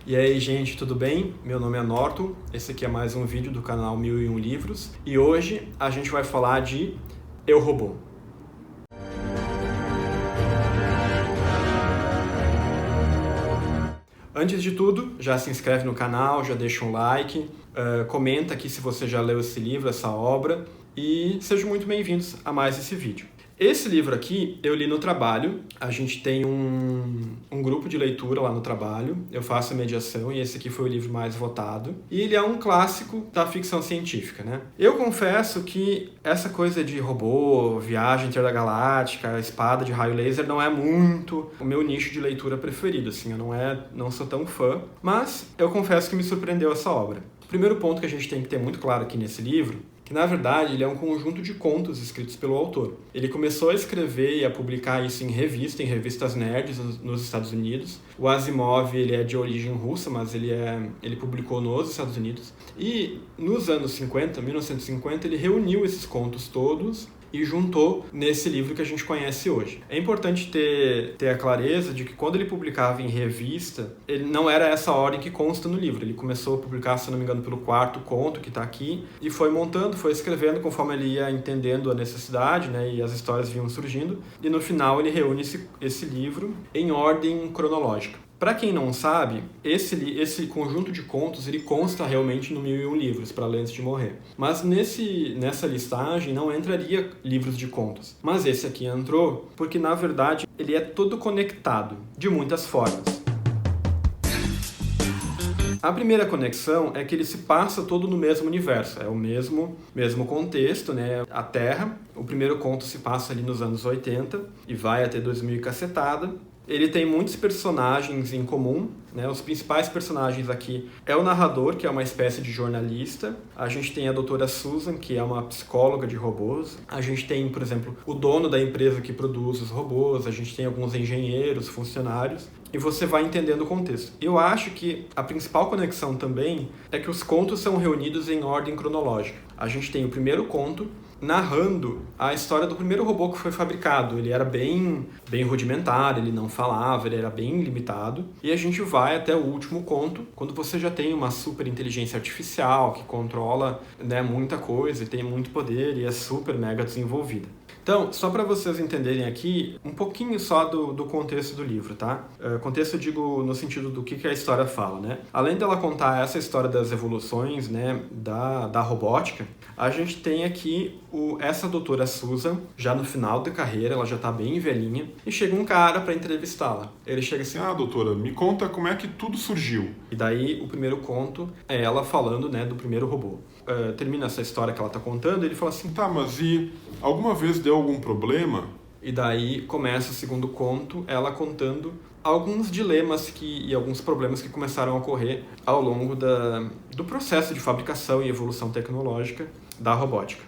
E aí, gente, tudo bem? Meu nome é Norton, esse aqui é mais um vídeo do canal 1001 Livros e hoje a gente vai falar de Eu, Robô. Antes de tudo, já se inscreve no canal, já deixa um like, comenta aqui se você já leu esse livro, essa obra e sejam muito bem-vindos a mais esse vídeo. Esse livro aqui eu li no trabalho, a gente tem um grupo de leitura lá no trabalho, eu faço a mediação e esse aqui foi o livro mais votado. E ele é um clássico da ficção científica, né? Eu confesso que essa coisa de robô, viagem intergaláctica, espada de raio laser não é muito o meu nicho de leitura preferido, assim, eu não sou tão fã, mas eu confesso que me surpreendeu essa obra. O primeiro ponto que a gente tem que ter muito claro aqui nesse livro que, na verdade, ele é um conjunto de contos escritos pelo autor. Ele começou a escrever e a publicar isso em revistas nerds nos Estados Unidos. O Asimov, ele é de origem russa, mas ele publicou nos Estados Unidos. E nos anos 50, 1950, ele reuniu esses contos todos e juntou nesse livro que a gente conhece hoje. É importante ter a clareza de que quando ele publicava em revista, ele não era essa ordem que consta no livro. Ele começou a publicar, se não me engano, pelo quarto conto que está aqui, e foi montando, foi escrevendo conforme ele ia entendendo a necessidade, né, e as histórias vinham surgindo, e no final ele reúne esse livro em ordem cronológica. Para quem não sabe, esse conjunto de contos ele consta realmente no 1001 Livros, para ler antes de morrer. Mas nessa listagem não entraria livros de contos. Mas esse aqui entrou porque, na verdade, ele é todo conectado, de muitas formas. A primeira conexão é que ele se passa todo no mesmo universo, é o mesmo contexto, né? A Terra. O primeiro conto se passa ali nos anos 80 e vai até 2000 e cacetada. Ele tem muitos personagens em comum, né? Os principais personagens aqui é o narrador, que é uma espécie de jornalista. A gente tem a doutora Susan, que é uma psicóloga de robôs. A gente tem, por exemplo, o dono da empresa que produz os robôs. A gente tem alguns engenheiros, funcionários. E você vai entendendo o contexto. Eu acho que a principal conexão também é que os contos são reunidos em ordem cronológica. A gente tem o primeiro conto, narrando a história do primeiro robô que foi fabricado. Ele era bem rudimentar, ele não falava, ele era bem limitado. E a gente vai até o último conto, quando você já tem uma super inteligência artificial que controla, né, muita coisa e tem muito poder e é super mega desenvolvida. Então, só para vocês entenderem aqui, um pouquinho só do contexto do livro, tá? Contexto eu digo no sentido do que a história fala, né? Além dela contar essa história das evoluções, né, da robótica, a gente tem aqui essa doutora Susan, já no final da carreira, ela já tá bem velhinha, e chega um cara para entrevistá-la. Ele chega assim: "Ah, doutora, me conta como é que tudo surgiu." E daí, o primeiro conto é ela falando, né, do primeiro robô. Termina essa história que ela tá contando, e ele fala assim: "Tá, mas e alguma vez deu algum problema?" E daí começa o segundo conto, ela contando alguns dilemas e alguns problemas que começaram a ocorrer ao longo do processo de fabricação e evolução tecnológica da robótica.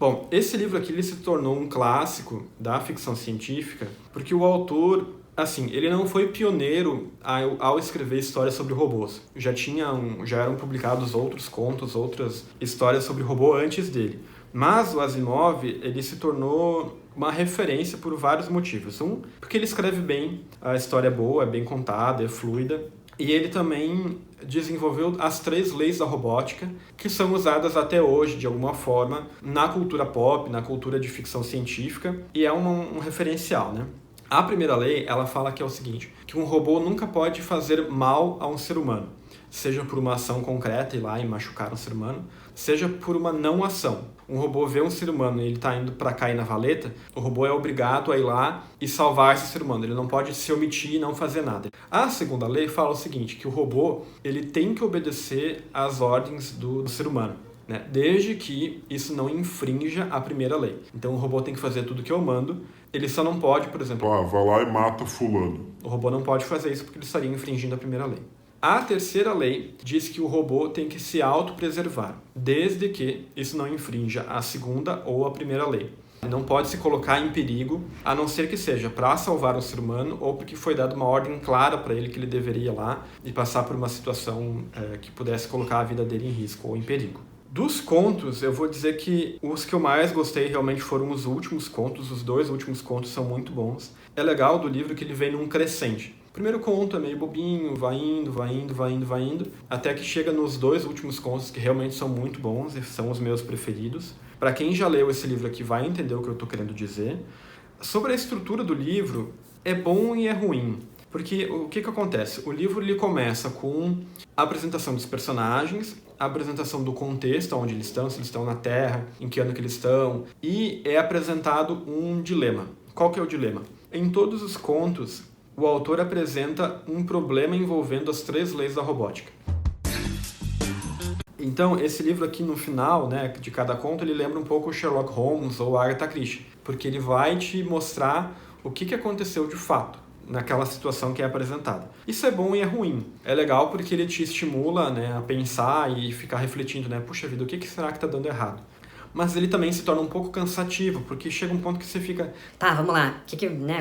Bom, esse livro aqui ele se tornou um clássico da ficção científica porque o autor, assim, ele não foi pioneiro ao escrever histórias sobre robôs. Já eram publicados outros contos, outras histórias sobre robô antes dele. Mas o Asimov, ele se tornou uma referência por vários motivos. Porque ele escreve bem, a história é boa, é bem contada, é fluida. E ele também desenvolveu as 3 leis da robótica, que são usadas até hoje, de alguma forma, na cultura pop, na cultura de ficção científica, e é um referencial, né? A primeira lei, ela fala que é o seguinte, que um robô nunca pode fazer mal a um ser humano, seja por uma ação concreta, ir lá e machucar um ser humano, seja por uma não ação. Um robô vê um ser humano e ele está indo para cair na valeta, o robô é obrigado a ir lá e salvar esse ser humano. Ele não pode se omitir e não fazer nada. A segunda lei fala o seguinte, que o robô ele tem que obedecer às ordens do ser humano, né? Desde que isso não infrinja a primeira lei. Então o robô tem que fazer tudo que eu mando, ele só não pode, por exemplo... vai lá e mata fulano. O robô não pode fazer isso porque ele estaria infringindo a primeira lei. A terceira lei diz que o robô tem que se autopreservar, desde que isso não infrinja a segunda ou a primeira lei. Não pode se colocar em perigo, a não ser que seja para salvar um ser humano ou porque foi dada uma ordem clara para ele que ele deveria ir lá e passar por uma situação que pudesse colocar a vida dele em risco ou em perigo. Dos contos, eu vou dizer que os que eu mais gostei realmente foram os últimos contos. Os 2 últimos contos são muito bons. É legal do livro que ele vem num crescente. O primeiro conto é meio bobinho, vai indo, até que chega nos 2 últimos contos que realmente são muito bons e são os meus preferidos. Para quem já leu esse livro aqui vai entender o que eu estou querendo dizer. Sobre a estrutura do livro, é bom e é ruim. Porque o que acontece? O livro ele começa com a apresentação dos personagens, a apresentação do contexto, onde eles estão, se eles estão na Terra, em que ano que eles estão, e é apresentado um dilema. Qual que é o dilema? Em todos os contos, o autor apresenta um problema envolvendo as 3 leis da robótica. Então, esse livro aqui no final, né, de cada conto, ele lembra um pouco o Sherlock Holmes ou a Agatha Christie, porque ele vai te mostrar o que aconteceu de fato naquela situação que é apresentada. Isso é bom e é ruim. É legal porque ele te estimula, né, a pensar e ficar refletindo, né, puxa vida, o que será que está dando errado? Mas ele também se torna um pouco cansativo, porque chega um ponto que você fica... Tá, vamos lá.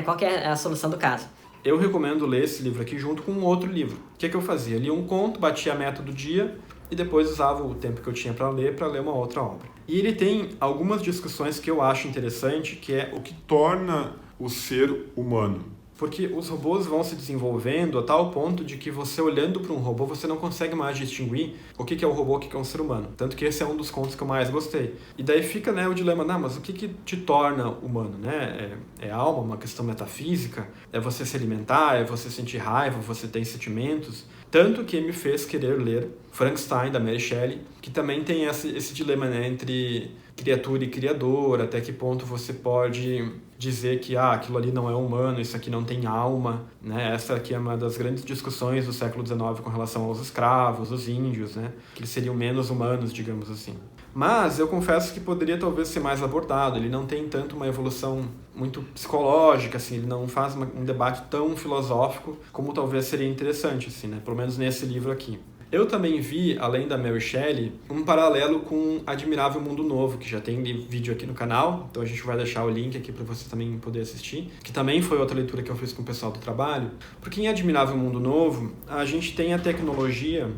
Qual que é a solução do caso? Eu recomendo ler esse livro aqui junto com um outro livro. O que eu fazia? Lia um conto, batia a meta do dia e depois usava o tempo que eu tinha para ler uma outra obra. E ele tem algumas discussões que eu acho interessante, que é o que Torna o ser humano. Porque os robôs vão se desenvolvendo a tal ponto de que você olhando para um robô, você não consegue mais distinguir o que é o robô e o que é um ser humano. Tanto que esse é um dos contos que eu mais gostei. E daí fica, né, o dilema, mas o que te torna humano, né? É alma, uma questão metafísica? É você se alimentar? É você sentir raiva? Você tem sentimentos? Tanto que me fez querer ler Frankenstein, da Mary Shelley, que também tem esse dilema, né, entre criatura e criador, até que ponto você pode dizer que aquilo ali não é humano, isso aqui não tem alma, né? Essa aqui é uma das grandes discussões do século XIX com relação aos escravos, os índios, né? Que eles seriam menos humanos, digamos assim. Mas eu confesso que poderia talvez ser mais abordado, ele não tem tanto uma evolução muito psicológica, assim, ele não faz um debate tão filosófico como talvez seria interessante, assim, né? Pelo menos nesse livro aqui. Eu também vi, além da Mary Shelley, um paralelo com Admirável Mundo Novo, que já tem vídeo aqui no canal, então a gente vai deixar o link aqui para você também poder assistir, que também foi outra leitura que eu fiz com o pessoal do trabalho, porque em Admirável Mundo Novo, a gente tem a tecnologia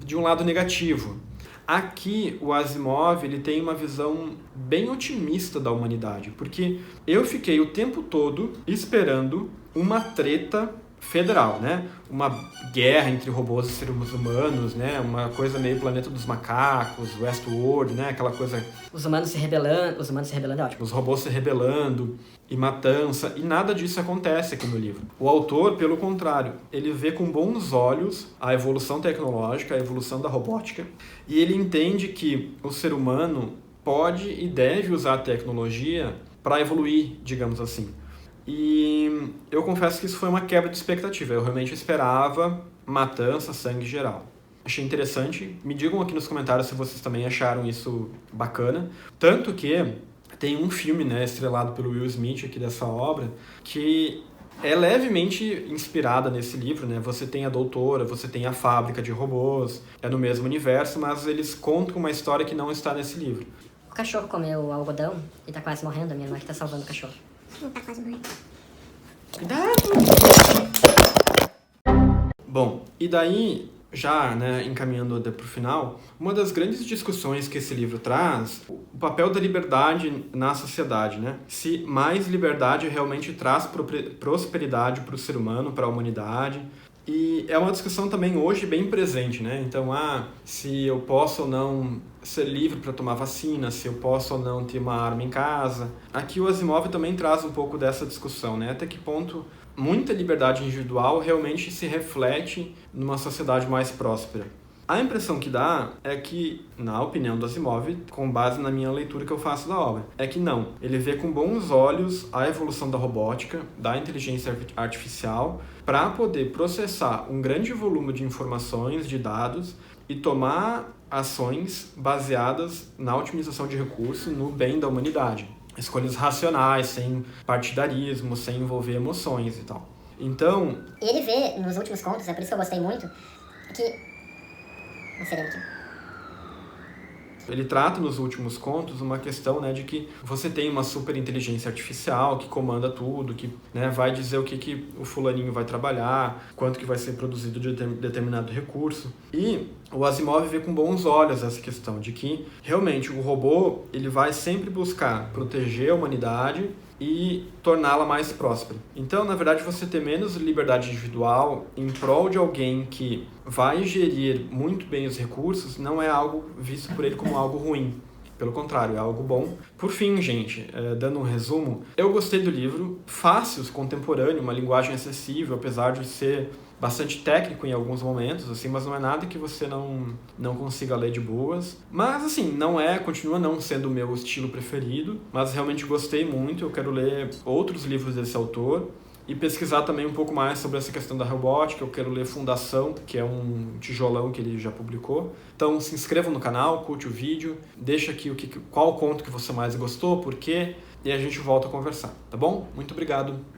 de um lado negativo. Aqui, o Asimov ele tem uma visão bem otimista da humanidade, porque eu fiquei o tempo todo esperando uma treta federal, né? Uma guerra entre robôs e seres humanos, né? Uma coisa meio Planeta dos Macacos, Westworld, né? Aquela coisa... Os humanos se rebelando é ótimo. Os robôs se rebelando e matança, e nada disso acontece aqui no livro. O autor, pelo contrário, ele vê com bons olhos a evolução tecnológica, a evolução da robótica, e ele entende que o ser humano pode e deve usar a tecnologia para evoluir, digamos assim. E eu confesso que isso foi uma quebra de expectativa. Eu realmente esperava matança, sangue geral. Achei interessante. Me digam aqui nos comentários se vocês também acharam isso bacana. Tanto que tem um filme, né, estrelado pelo Will Smith aqui dessa obra, que é levemente inspirada nesse livro, né? Você tem a doutora, você tem a fábrica de robôs, é no mesmo universo, mas eles contam uma história que não está nesse livro. O cachorro comeu o algodão e tá quase morrendo, a minha irmã que tá salvando o cachorro. Não tá quase morrendo. Cuidado! Bom, e daí, já, né, encaminhando para o final, uma das grandes discussões que esse livro traz, o papel da liberdade na sociedade, né? Se mais liberdade realmente traz prosperidade para o ser humano, para a humanidade. E é uma discussão também hoje bem presente, né? Então, se eu posso ou não ser livre para tomar vacina, se eu posso ou não ter uma arma em casa. Aqui o Asimov também traz um pouco dessa discussão, né? Até que ponto muita liberdade individual realmente se reflete numa sociedade mais próspera. A impressão que dá é que, na opinião do Asimov, com base na minha leitura que eu faço da obra, é que não. Ele vê com bons olhos a evolução da robótica, da inteligência artificial, para poder processar um grande volume de informações, de dados, e tomar ações baseadas na otimização de recursos, no bem da humanidade. Escolhas racionais, sem partidarismo, sem envolver emoções e tal. Então... Ele vê, nos últimos contos, é por isso que eu gostei muito, que... Ele trata nos últimos contos uma questão, né, de que você tem uma super inteligência artificial que comanda tudo, que, né, vai dizer o que o fulaninho vai trabalhar, quanto que vai ser produzido de determinado recurso. E o Asimov vê com bons olhos essa questão de que realmente o robô ele vai sempre buscar proteger a humanidade e torná-la mais próspera. Então, na verdade, você ter menos liberdade individual em prol de alguém que vai gerir muito bem os recursos não é algo visto por ele como algo ruim. Pelo contrário, é algo bom. Por fim, gente, dando um resumo, eu gostei do livro, fácil, contemporâneo, uma linguagem acessível, apesar de ser bastante técnico em alguns momentos, assim, mas não é nada que você não consiga ler de boas. Mas, assim, continua não sendo o meu estilo preferido, mas realmente gostei muito, eu quero ler outros livros desse autor e pesquisar também um pouco mais sobre essa questão da robótica. Eu quero ler Fundação, que é um tijolão que ele já publicou. Então se inscreva no canal, curte o vídeo, deixa aqui qual conto que você mais gostou, por quê, e a gente volta a conversar, tá bom? Muito obrigado!